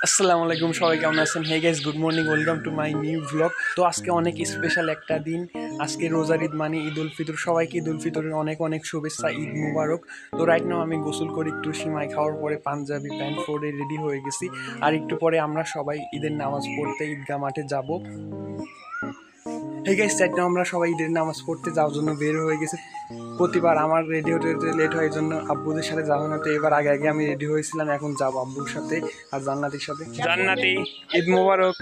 আসসালামু আলাইকুম, সবাই কেমন আছেন? Hey guys, good morning, welcome to my new blog. তো আজকে অনেক স্পেশাল একটা দিন। আজকে রোজার ঈদ মানে ঈদ উল ফিতর। সবাইকে ঈদ উল ফিতরের অনেক অনেক শুভেচ্ছা, ঈদ মুবারক। তো রাইট নাও আমি গোসল করে একটু সিমাই খাওয়ার পরে পাঞ্জাবি প্যান্ট পরে রেডি হয়ে গেছি। আর একটু পরে আমরা সবাই ঈদের নামাজ পড়তে ঈদগাহ মাঠে যাব। হে গাইস, রাইট নাও আমরা সবাই ঈদের নামাজ পড়তে যাওয়ার জন্য বের হয়ে গেছি। প্রতিবার আমার রেডি হতে লেট হয় জন্য আব্বুদের সাথে যাবো না, তো এবার আগে আগে আমি রেডি হয়েছিলাম, এখন যাবো আব্বুর সাথে আর জান্নাতির সাথে। জান্নাতি, ঈদ মোবারক।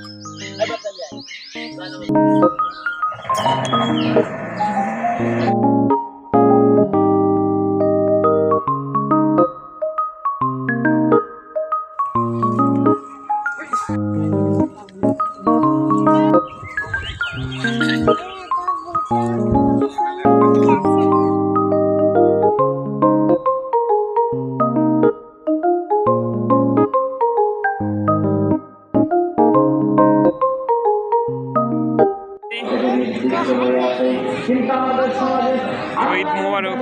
ঈদ মোবারক।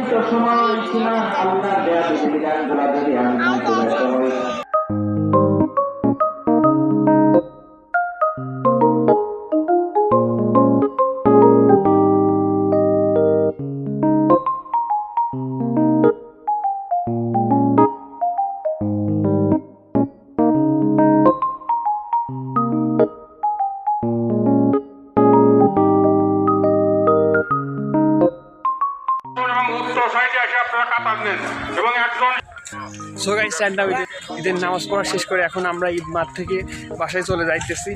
সো গাইস, ঈদের নামাজ পড়া শেষ করে এখন আমরা ঈদ মাঠ থেকে বাসায় চলে যাইতেছি।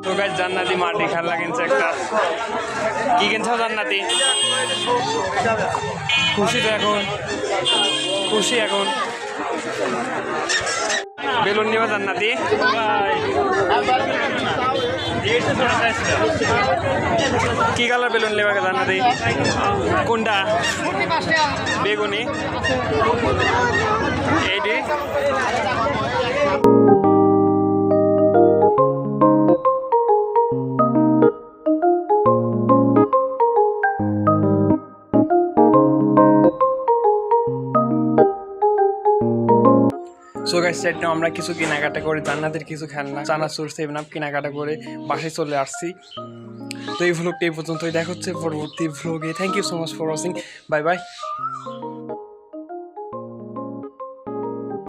তো গাইস, জান্নাতি মাটি খেলা কিনছে একটা। কি কিনছো জান্নাতি? খুশি তো এখন? খুশি এখন? বেলুন নিবা জান্নাতি? কি কালার বেলুন নেবা জান্নাতি? কোনটা? বেগুনি? এইটি? সো গাইস, রাইট নাও আমরা কিছু কেনাকাটা করে জান্নাতের কিছু খেলনা চানাচুর 7 আপ কেনাকাটা করে বাসায় চলে আসছি। তো এই ভ্লগটা এই পর্যন্তই, দেখা হচ্ছে পরবর্তী ভ্লগে। Thank you so much for watching, bye by.